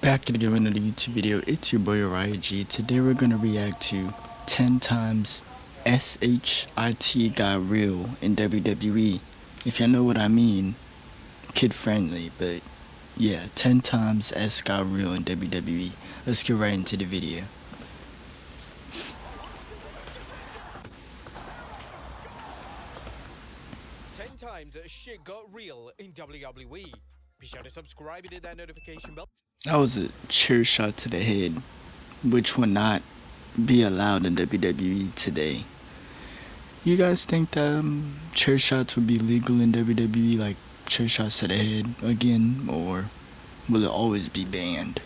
Back again with another YouTube video. It's your boy Orion G. Today we're gonna react to 10 times SHIT got real in WWE. If y'all know what I mean, kid friendly, but yeah, 10 times S got real in WWE. Let's get right into the video. Times shit got real in WWE. Be sure to subscribe and hit that notification bell. That was a chair shot to the head, which would not be allowed in WWE today. You guys think that chair shots would be legal in WWE, like chair shots to the head again, or will it always be banned?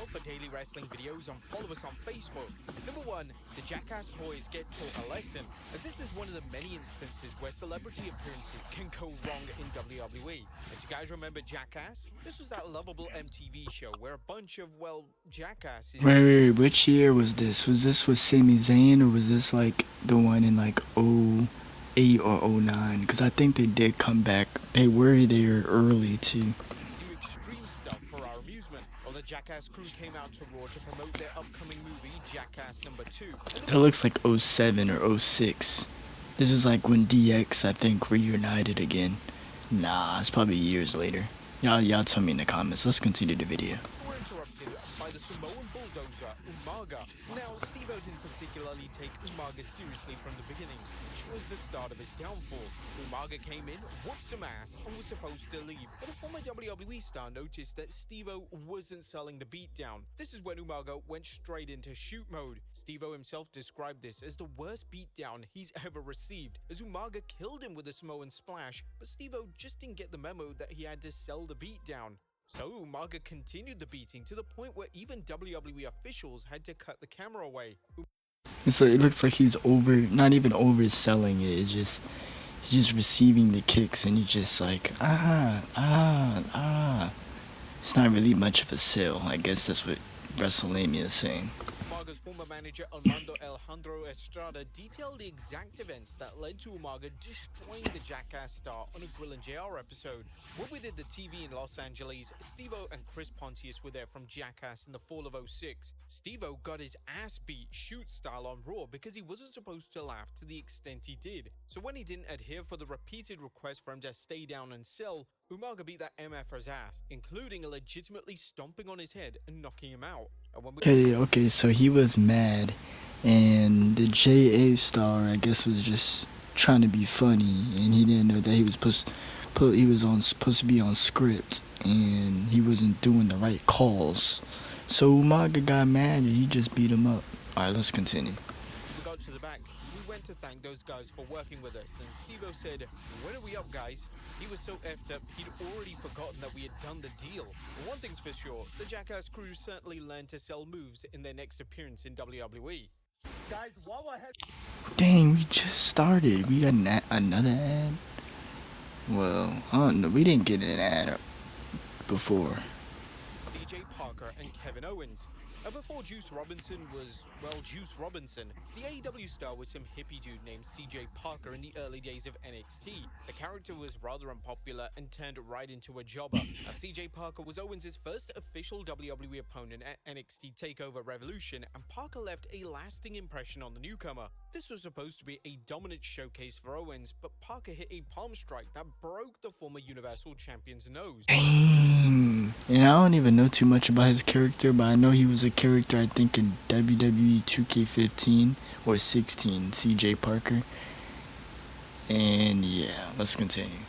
For daily wrestling videos and follow us on Facebook. Number 1, the Jackass Boys get taught a lesson. And this is one of the many instances where celebrity appearances can go wrong in WWE. And you guys remember Jackass? This was that lovable MTV show where a bunch of, well, jackasses... Wait, which year was this? Was this with Sami Zayn, or was this like the one in like 08 or 09? Because I think they did come back. They were there early too. The Jackass crew came out to Raw to promote their upcoming movie, Jackass number 2. That looks like 07 or 06. This is like when DX, I think, reunited again. Nah, it's probably years later. Y'all tell me in the comments. Let's continue the video. We're interrupted by the Samoan bulldozer, Umaga. Now, Steve-O didn't particularly take Umaga seriously from the beginning, which was the start of his downfall. Umaga came in, whooped some ass, and was supposed to leave. But a former WWE star noticed that Steve-O wasn't selling the beatdown. This is when Umaga went straight into shoot mode. Steve-O himself described this as the worst beatdown he's ever received, as Umaga killed him with a Samoan splash, but Steve-O just didn't get the memo that he had to sell the beatdown. So Umaga continued the beating to the point where even WWE officials had to cut the camera away. So it looks like he's not even overselling it. He's just receiving the kicks, and he's just like, It's not really much of a sale. I guess that's what WrestleMania is saying. Umaga's former manager Armando Alejandro Estrada detailed the exact events that led to Umaga destroying the Jackass star on a Grill and JR episode. When we did the TV in Los Angeles, Steve-O and Chris Pontius were there from Jackass in the fall of 06. Steve-O got his ass beat shoot style on Raw because he wasn't supposed to laugh to the extent he did. So when he didn't adhere for the repeated request for him to stay down and sell, Umaga beat that MFer's ass, including legitimately stomping on his head and knocking him out. Okay, so he was mad, and the JA star, I guess, was just trying to be funny, and he didn't know that he was supposed to be on script, and he wasn't doing the right calls. So Umaga got mad, and he just beat him up. Alright, let's continue. We got to the back. We went to thank those guys for working with us, and Steve-O said, "When are we up, guys?" He was so effed up, he'd already forgotten that we had done the deal. But one thing's for sure, the Jackass crew certainly learned to sell moves in their next appearance in WWE. Guys, while we're ahead... Dang, we just started. We got another ad? Well, I don't know. We didn't get an ad before. CJ Parker and Kevin Owens. Before Juice Robinson was, well, Juice Robinson, the AEW star was some hippie dude named CJ Parker in the early days of NXT. The character was rather unpopular and turned right into a jobber. CJ Parker was Owens' first official WWE opponent at NXT TakeOver Revolution, and Parker left a lasting impression on the newcomer. This was supposed to be a dominant showcase for Owens, but Parker hit a palm strike that broke the former Universal Champion's nose. Dang. And I don't even know too much about his character, but I know he was a character, I think, in WWE 2K15 or 16, CJ Parker. And yeah, let's continue.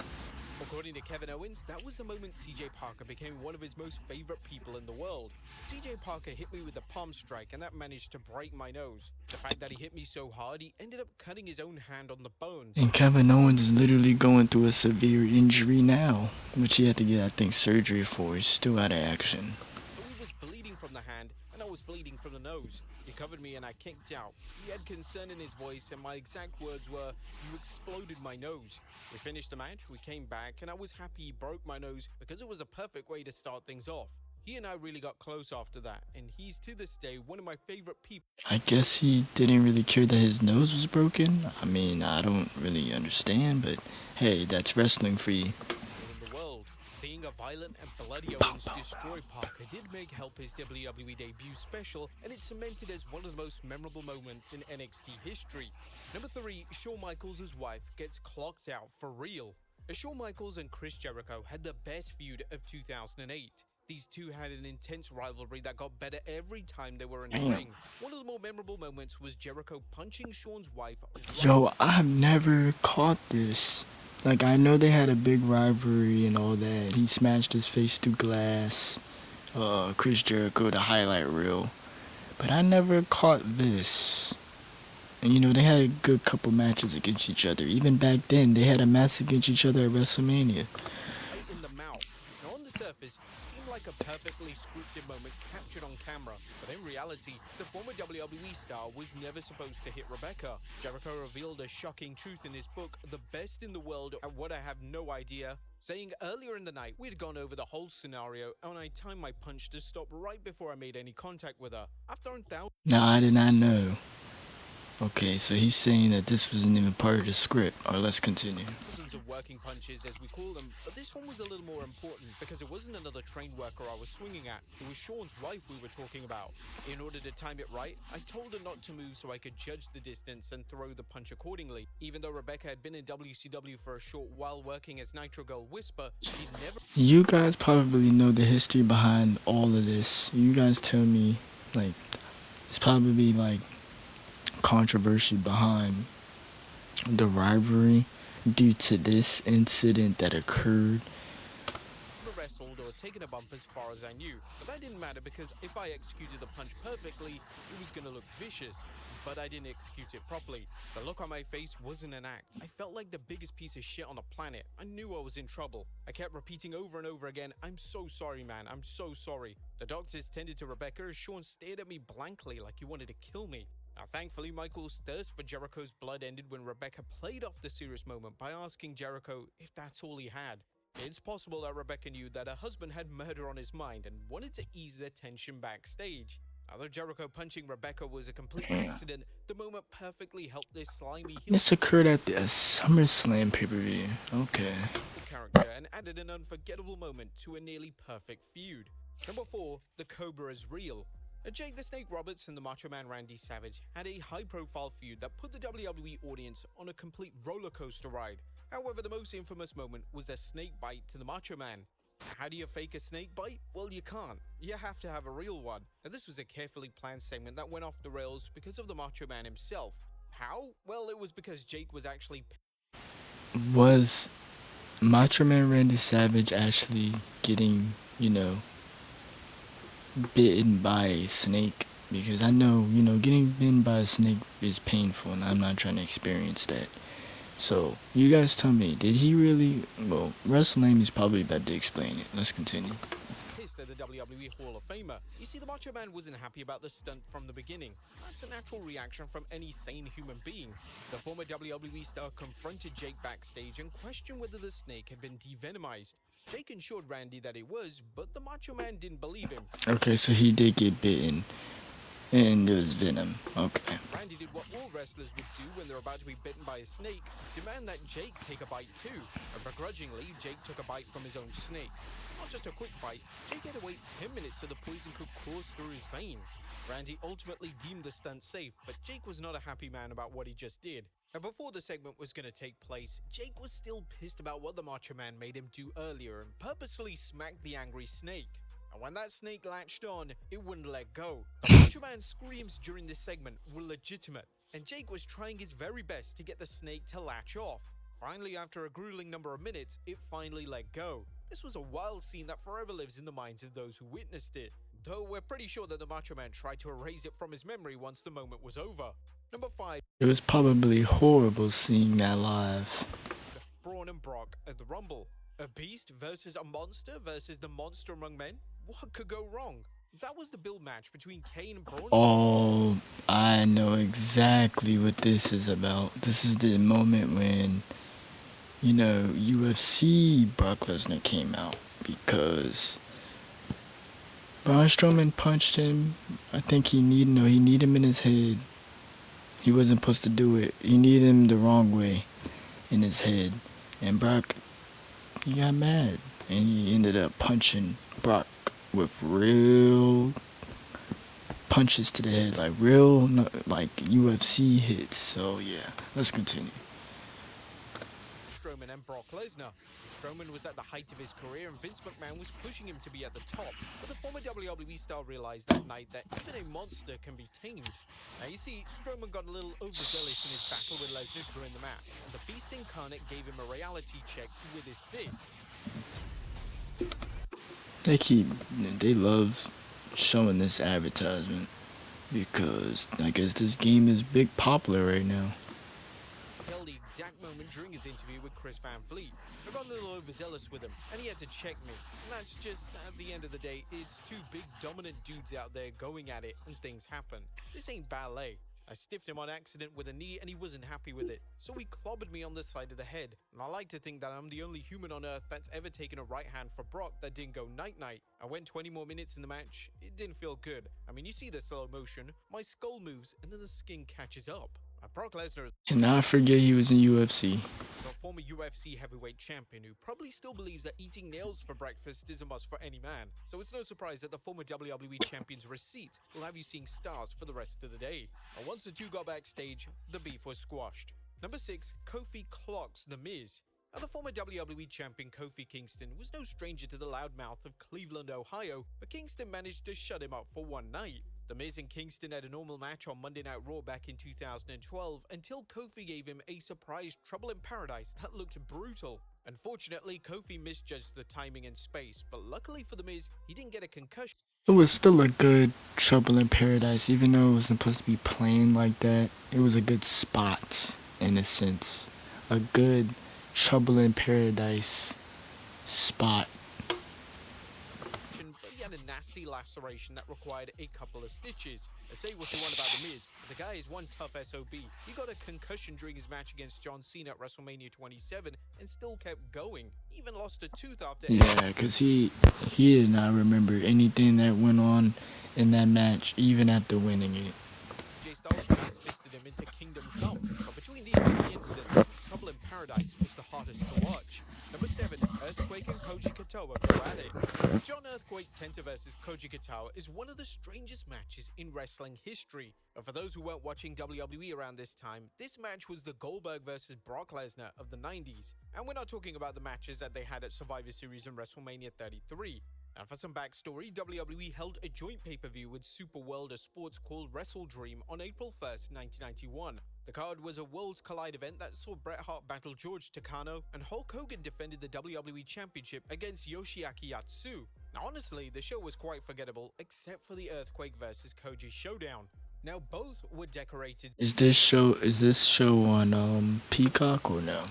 According to Kevin Owens, that was the moment CJ Parker became one of his most favorite people in the world. CJ Parker hit me with a palm strike, and that managed to break my nose. The fact that he hit me so hard, he ended up cutting his own hand on the bone. And Kevin Owens is literally going through a severe injury now, which he had to get, I think, surgery for. He's still out of action. He was bleeding from the hand, and I was bleeding from the nose. He covered me and I kicked out. He had concern in his voice, and my exact words were, "You exploded my nose." We finished the match, we came back, and I was happy he broke my nose because it was a perfect way to start things off. He and I really got close after that, and he's to this day one of my favorite people. I guess he didn't really care that his nose was broken. I mean, I don't really understand, but hey, that's wrestling for you. In the world, seeing Seeing a violent and bloody Owens destroy Parker did make help his WWE debut special, and it cemented as one of the most memorable moments in NXT history. Number 3, Shawn Michaels' wife gets clocked out for real. Shawn Michaels and Chris Jericho had the best feud of 2008. These two had an intense rivalry that got better every time they were in the ring. One of the more memorable moments was Jericho punching Shawn's wife. Yo, I've never caught this. Like, I know they had a big rivalry and all that. He smashed his face through glass. Chris Jericho, the highlight reel. But I never caught this. And you know, they had a good couple matches against each other. Even back then, they had a match against each other at WrestleMania. Right in the mouth. Now, on the surface, it seemed like a perfectly scripted moment captured on camera, but in reality, the former WWE star was never supposed to hit Rebecca. Jericho revealed a shocking truth in his book, The Best in the World at What I Have No Idea, saying earlier in the night we'd gone over the whole scenario and I timed my punch to stop right before I made any contact with her. I've thrown thousands. Now, I did not know. Okay, so he's saying that this wasn't even part of the script. Alright, let's continue. Of working punches, as we call them, but this one was a little more important because it wasn't another trained worker I was swinging at. It was Shawn's wife we were talking about. In order to time it right, I told her not to move so I could judge the distance and throw the punch accordingly. Even though Rebecca had been in WCW for a short while working as Nitro Girl Whisper, she'd never... You guys probably know the history behind all of this. You guys tell me, like, it's probably like controversy behind the rivalry due to this incident that occurred. Wrestled or taken a bump as far as I knew, but that didn't matter because if I executed the punch perfectly, it was gonna look vicious, but I didn't execute it properly. The look on my face wasn't an act. I felt like the biggest piece of shit on the planet. I knew I was in trouble. I kept repeating over and over again, I'm so sorry, man, I'm so sorry. The doctors tended to Rebecca as Shawn stared at me blankly like he wanted to kill me. Now, thankfully, Michael's thirst for Jericho's blood ended when Rebecca played off the serious moment by asking Jericho if that's all he had. It's possible that Rebecca knew that her husband had murder on his mind and wanted to ease their tension backstage. Although Jericho punching Rebecca was a complete accident, the moment perfectly helped this slimy heel This occurred at the SummerSlam pay-per-view. Okay. character and added an unforgettable moment to a nearly perfect feud. Number 4, the Cobra is real. Jake the Snake Roberts and the Macho Man Randy Savage had a high-profile feud that put the WWE audience on a complete roller coaster ride. However, the most infamous moment was their snake bite to the Macho Man. How do you fake a snake bite? Well, you can't. You have to have a real one. And this was a carefully planned segment that went off the rails because of the Macho Man himself. How? Well, it was because Jake was actually... Was Macho Man Randy Savage actually getting, you know, bitten by a snake? Because I know, you know, getting bitten by a snake is painful and I'm not trying to experience that. So, you guys tell me, did he really... Well, WrestleName is probably about to explain it. Let's continue. Pissed at the WWE Hall of Famer. You see, the Macho Man wasn't happy about the stunt from the beginning. That's a natural reaction from any sane human being. The former WWE star confronted Jake backstage and questioned whether the snake had been devenomized. Jake assured Randy that it was, but the Macho Man didn't believe him. Okay, so he did get bitten. And there was venom. Okay. Randy did what all wrestlers would do when they're about to be bitten by a snake, demand that Jake take a bite too. And begrudgingly, Jake took a bite from his own snake. Not just a quick bite, Jake had to wait 10 minutes so the poison could course through his veins. Randy ultimately deemed the stunt safe, but Jake was not a happy man about what he just did. And before the segment was going to take place, Jake was still pissed about what the Macho Man made him do earlier and purposely smacked the angry snake. And when that snake latched on, it wouldn't let go. The Macho Man's screams during this segment were legitimate, and Jake was trying his very best to get the snake to latch off. Finally, after a grueling number of minutes, it finally let go. This was a wild scene that forever lives in the minds of those who witnessed it, though we're pretty sure that the Macho Man tried to erase it from his memory once the moment was over. Number 5. It was probably horrible seeing that live. Braun and Brock at the Rumble. A beast versus a monster versus the monster among men? What could go wrong? That was the build match between Kane and Braun. Oh, I know exactly what this is about. This is the moment when, you know, UFC Brock Lesnar came out because Braun Strowman punched him. I think he needed him in his head. He wasn't supposed to do it. He needed him the wrong way in his head. And Brock, he got mad. and he ended up punching Brock with real punches to the head, like real like UFC hits. So yeah, let's continue. Strowman and Brock Lesnar. Strowman was at the height of his career and Vince McMahon was pushing him to be at the top, but the former WWE star realized that night that even a monster can be tamed. Now you see, Strowman got a little overzealous in his battle with Lesnar during the match, and the Beast Incarnate gave him a reality check with his fist. They love showing this advertisement because I guess this game is big popular right now. Held the exact moment during his interview with Chris Van Fleet. I got a little overzealous with him, and he had to check me. And that's just, at the end of the day, it's two big dominant dudes out there going at it, and things happen. This ain't ballet. I stiffed him on accident with a knee, and he wasn't happy with it, so he clobbered me on the side of the head. And I like to think that I'm the only human on earth that's ever taken a right hand for Brock that didn't go night-night. I went 20 more minutes in the match. It didn't feel good. I mean, you see the slow motion. My skull moves, and then the skin catches up. Brock Lesnar Cannot forget he was in UFC. a former UFC heavyweight champion who probably still believes that eating nails for breakfast is a must for any man. So it's no surprise that the former WWE champion's receipt will have you seeing stars for the rest of the day. And once the two got backstage, the beef was squashed. Number 6, Kofi clocks The Miz. Now, the former WWE champion Kofi Kingston was no stranger to the loudmouth of Cleveland, Ohio, but Kingston managed to shut him up for one night. The Miz and Kingston had a normal match on Monday Night Raw back in 2012 until Kofi gave him a surprise Trouble in Paradise that looked brutal. Unfortunately, Kofi misjudged the timing and space, but luckily for The Miz, he didn't get a concussion. It was still a good Trouble in Paradise, even though it wasn't supposed to be playing like that. It was a good spot, in a sense. A good Trouble in Paradise spot. But he had a nasty laceration that required a couple of stitches. Say what you want about The Miz, but the guy is one tough SOB. He got a concussion during his match against John Cena at WrestleMania 27 and still kept going. He even lost a tooth after. Yeah, because he did not remember anything that went on in that match, even after winning it. AJ Styles fisted him into Kingdom Come, but between these three incidents, Trouble in Paradise was the hardest to watch. Number 7, Earthquake and Koji Katoa go at it. John Earthquake Tenta vs Koji Katoa is one of the strangest matches in wrestling history. And for those who weren't watching WWE around this time, this match was the Goldberg vs Brock Lesnar of the 90s. And we're not talking about the matches that they had at Survivor Series and WrestleMania 33. And for some backstory, WWE held a joint pay-per-view with Super World of Sports called Wrestle Dream on April 1st, 1991. The card was a Worlds Collide event that saw Bret Hart battle George Takano, and Hulk Hogan defended the WWE Championship against Yoshiaki Yatsu. Now honestly, the show was quite forgettable, except for the Earthquake vs Koji showdown. Now both were decorated. Is this show on Peacock or no?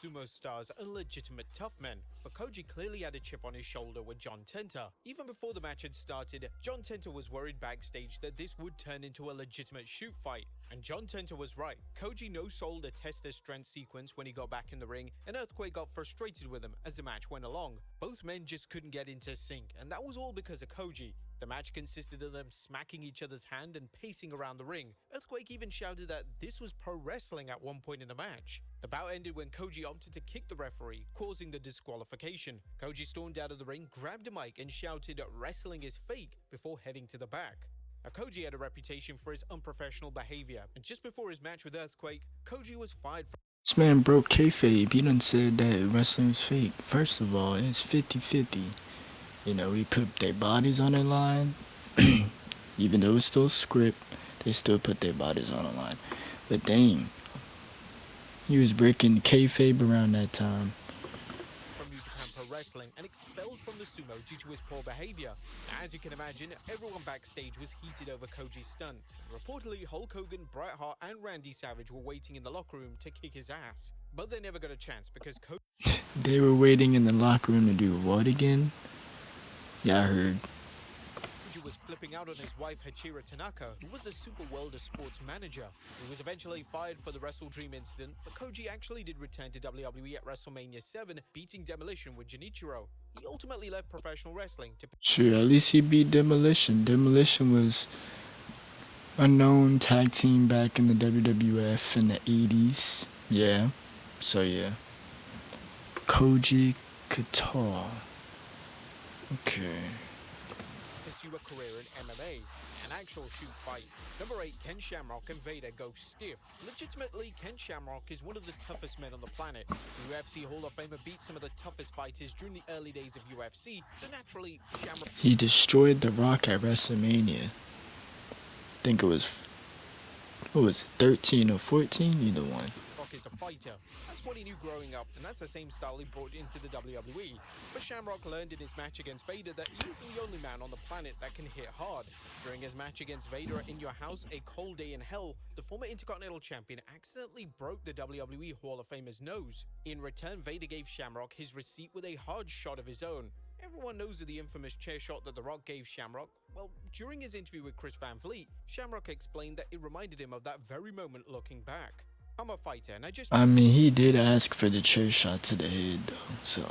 Sumo stars and legitimate tough men, but Koji clearly had a chip on his shoulder with John Tenta. Even before the match had started, John Tenta was worried backstage that this would turn into a legitimate shoot fight. And John Tenta was right. Koji no-sold a test their strength sequence when he got back in the ring, and Earthquake got frustrated with him as the match went along. Both men just couldn't get into sync, and that was all because of Koji. The match consisted of them smacking each other's hand and pacing around the ring. Earthquake even shouted that this was pro wrestling at one point in the match. The bout ended when Koji opted to kick the referee, causing the disqualification. Koji stormed out of the ring, grabbed a mic, and shouted, "Wrestling is fake," before heading to the back. Now, Koji had a reputation for his unprofessional behavior, and just before his match with Earthquake, Koji was fired from. This man broke kayfabe. He done said that wrestling is fake. First of all, it's 50-50. You know, we put their bodies on the line. Even though it's still script, they still put their bodies on the line. But dang, he was breaking kayfabe around that time. From New Japan Pro Wrestling and expelled from the sumo due to his poor behavior. As you can imagine, everyone backstage was heated over Koji's stunt. Reportedly, Hulk Hogan, Bret Hart, and Randy Savage were waiting in the locker room to kick his ass. But they never got a chance because Koji. They were waiting in the locker room to do what again? Yeah, I heard. Koji was flipping out on his wife Hachira Tanaka, who was the Super World of Sports manager. He was eventually fired for the Wrestle Dream incident, but Koji actually did return to WWE at WrestleMania 7, beating Demolition with Genichiro. He ultimately left professional wrestling to. Sure, at least he beat Demolition. Demolition was a known tag team back in the WWF in the 80s. Yeah, so yeah. Koji Qatar. Okay. Pursue a career in MMA, an actual shoot fight. Number 8, Ken Shamrock and Vader go stiff. Legitimately, Ken Shamrock is one of the toughest men on the planet. The UFC Hall of Famer beat some of the toughest fighters during the early days of UFC, so naturally, Shamrock He destroyed The Rock at WrestleMania. I think it was, what was it, 13 or 14? Either one. is a fighter. That's what he knew growing up, and that's the same style he brought into the WWE. But Shamrock learned in his match against Vader that he isn't the only man on the planet that can hit hard. During his match against Vader at In Your House, A Cold Day in Hell, the former Intercontinental Champion accidentally broke the WWE Hall of Famer's nose. In return, Vader gave Shamrock his receipt with a hard shot of his own. Everyone knows of the infamous chair shot that The Rock gave Shamrock. Well, during his interview with Chris Van Vliet, Shamrock explained that it reminded him of that very moment looking back. I'm a fighter, and I just I mean, he did ask for the chair shot to the head, though, so.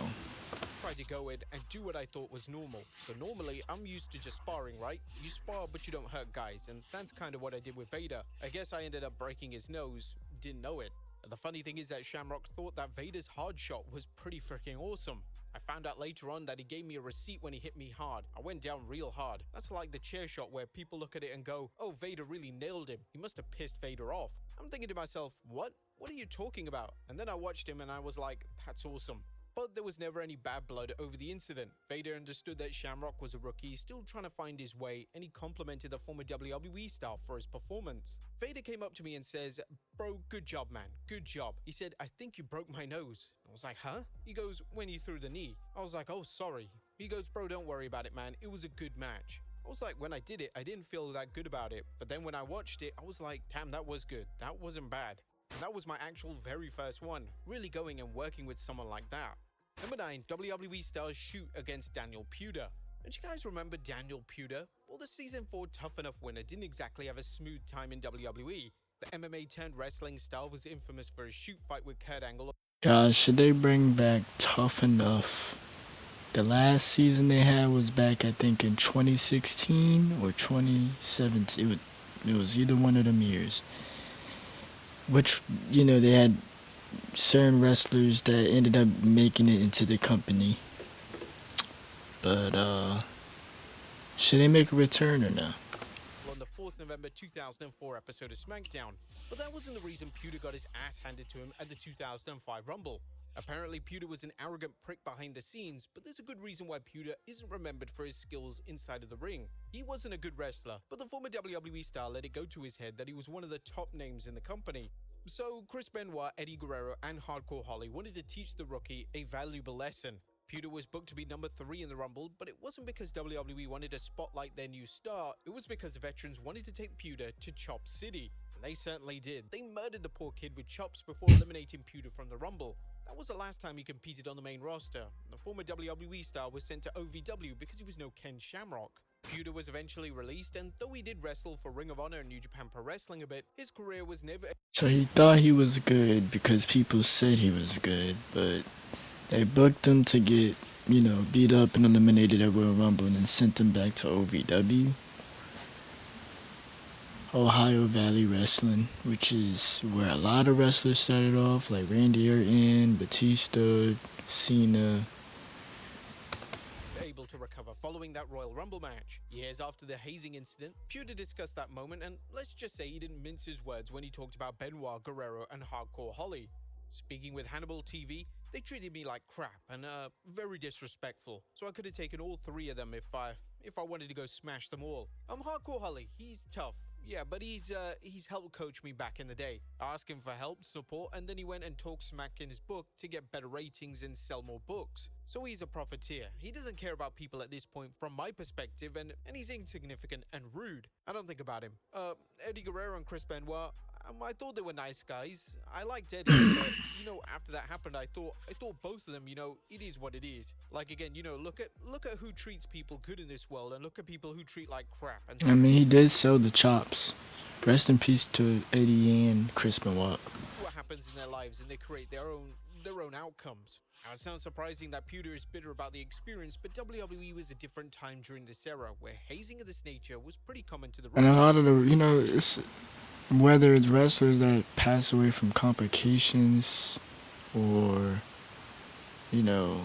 tried to go in and do what I thought was normal. So normally, I'm used to just sparring, right? You spar, but you don't hurt guys, and that's kind of what I did with Vader. I guess I ended up breaking his nose, didn't know it. And the funny thing is that Shamrock thought that Vader's hard shot was pretty freaking awesome. I found out later on that he gave me a receipt when he hit me hard. I went down real hard. That's like the chair shot where people look at it and go, oh, Vader really nailed him. He must have pissed Vader off. I'm thinking to myself, what? What are you talking about? And then I watched him and I was like, that's awesome. But there was never any bad blood over the incident. Vader understood that Shamrock was a rookie, still trying to find his way, and he complimented the former WWE star for his performance. Vader came up to me and says, bro, good job, man, good job. He said, I think you broke my nose. I was like, huh? He goes, when you threw the knee. I was like, oh, sorry. He goes, bro, don't worry about it, man. It was a good match. I was like, when I did it, I didn't feel that good about it. But then when I watched it, I was like, damn, that was good. That wasn't bad. And that was my actual very first one, really going and working with someone like that. Number 9, WWE stars shoot against Daniel Puder. Don't you guys remember Daniel Puder? Well, the season 4 Tough Enough winner didn't exactly have a smooth time in WWE. The MMA turned wrestling star was infamous for his shoot fight with Kurt Angle. Guys, should they bring back Tough Enough? The last season they had was back, I think, in 2016 or 2017. It was either one of them years. Which, you know, they had certain wrestlers that ended up making it into the company. But, should they make a return or no? On the 4th November 2004 episode of SmackDown. But that wasn't the reason Puder got his ass handed to him at the 2005 Rumble. Apparently, Puder was an arrogant prick behind the scenes, but there's a good reason why Puder isn't remembered for his skills inside of the ring. He wasn't a good wrestler, but the former WWE star let it go to his head that he was one of the top names in the company. So, Chris Benoit, Eddie Guerrero, and Hardcore Holly wanted to teach the rookie a valuable lesson. Puder was booked to be number 3 in the Rumble, but it wasn't because WWE wanted to spotlight their new star, it was because the veterans wanted to take Puder to Chop City. And they certainly did. They murdered the poor kid with chops before eliminating Puder from the Rumble. That was the last time he competed on the main roster. The former WWE star was sent to OVW because he was no Ken Shamrock. Puder was eventually released, and though he did wrestle for Ring of Honor and New Japan Pro Wrestling a bit, his career was never... So he thought he was good because people said he was good, but they booked him to get, you know, beat up and eliminated at Royal Rumble and then sent him back to OVW. Ohio Valley Wrestling, which is where a lot of wrestlers started off, like Randy Orton, Batista, Cena. Able to recover following that Royal Rumble match. Years after the hazing incident, Puder discussed that moment, and let's just say he didn't mince his words when he talked about Benoit, Guerrero, and Hardcore Holly. Speaking with Hannibal TV, they treated me like crap and very disrespectful. So I could have taken all 3 of them if I wanted to go smash them all. Hardcore Holly, he's tough. Yeah, but he's helped coach me back in the day. I asked him for help, support, and then he went and talked smack in his book to get better ratings and sell more books. So he's a profiteer. He doesn't care about people at this point from my perspective, and he's insignificant and rude. I don't think about him. Eddie Guerrero and Chris Benoit, I thought they were nice guys. I liked Eddie, but, you know, after that happened, I thought both of them, you know, it is what it is. Like, again, you know, look at who treats people good in this world and look at people who treat like crap. And I mean, he did sell the chops. Rest in peace to Eddie and Chris Benoit. What happens in their lives, and they create their own outcomes. Now, it sounds surprising that Puder is bitter about the experience, but WWE was a different time during this era where hazing of this nature was pretty common to the... And a lot of the, you know, it's... whether it's wrestlers that pass away from complications or, you know,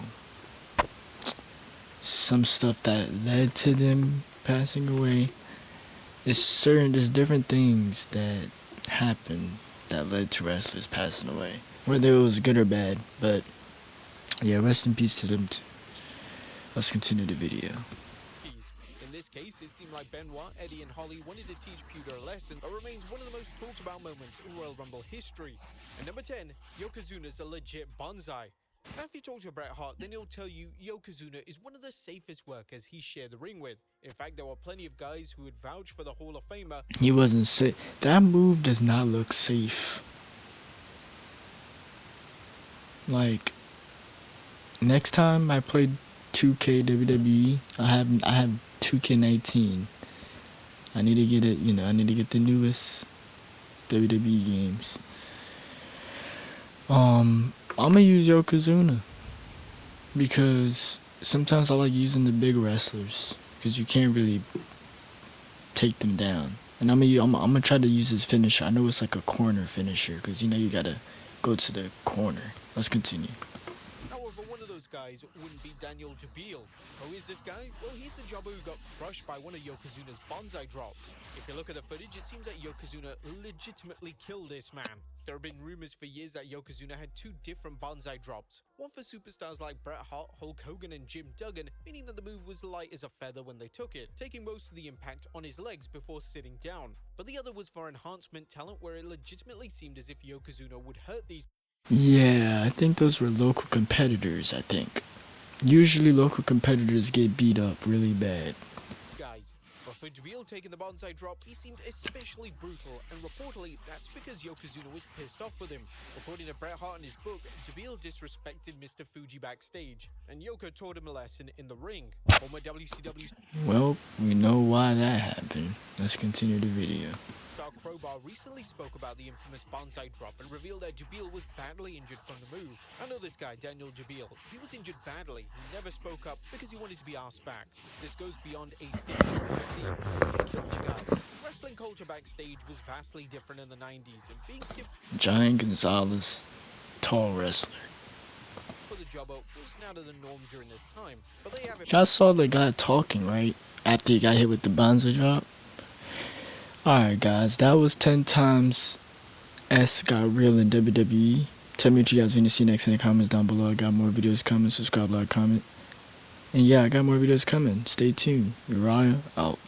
some stuff that led to them passing away. There's different things that happened that led to wrestlers passing away, whether it was good or bad. But yeah, rest in peace to them too. Let's continue the video. In this case, it seemed like Benoit, Eddie, and Holly wanted to teach Pewter a lesson that remains one of the most talked about moments in Royal Rumble history. And number 10, Yokozuna's a legit bonsai. Now, if you talk to Bret Hart, then he'll tell you Yokozuna is one of the safest workers he shared the ring with. In fact, there were plenty of guys who would vouch for the Hall of Famer. He wasn't safe. That move does not look safe. Like, next time I play 2K WWE, I have 2K19. I need to get it, I need to get the newest WWE games. I'm gonna use Yokozuna because sometimes I like using the big wrestlers because you can't really take them down. And I'm gonna try to use his finisher. I know it's like a corner finisher because you gotta go to the corner. Let's continue. However, one of those guys wouldn't be Daniel Jabeel. Who is this guy? Well, he's the jobber who got crushed by one of Yokozuna's bonsai drops. If you look at the footage, it seems that Yokozuna legitimately killed this man. There have been rumors for years that Yokozuna had two different bonsai drops. One for superstars like Bret Hart, Hulk Hogan, and Jim Duggan, meaning that the move was light as a feather when they took it, taking most of the impact on his legs before sitting down. But the other was for enhancement talent, where it legitimately seemed as if Yokozuna would hurt these. Yeah, I think those were local competitors, I think. Usually local competitors get beat up really bad. Guys. But for Jabeel taking the bonsai drop, he seemed especially brutal, and reportedly that's because Yokozuna was pissed off with him. According to Bret Hart in his book, Jabeel disrespected Mr. Fuji backstage, and Yoko taught him a lesson in the ring. Former WCW Well, we know why that happened. Let's continue the video. star Crowbar recently spoke about the infamous bonsai drop and revealed that Jabeel was badly injured from the move. I know this guy, Daniel Jabeel. He was injured badly. He never spoke up because he wanted to be asked back. This goes beyond a station scene. He killed the guy. Wrestling culture backstage was vastly different in the 90s, and being stiff Giant Gonzalez, tall wrestler. for the jobber was now to the norm during this time. But they have it. I saw the guy talking, right? After he got hit with the bonsai drop. Alright guys, that was 10 times S got real in WWE. Tell me what you guys want to see next in the comments down below. I got more videos coming. Subscribe, like, comment. And yeah, I got more videos coming. Stay tuned. Uriah out.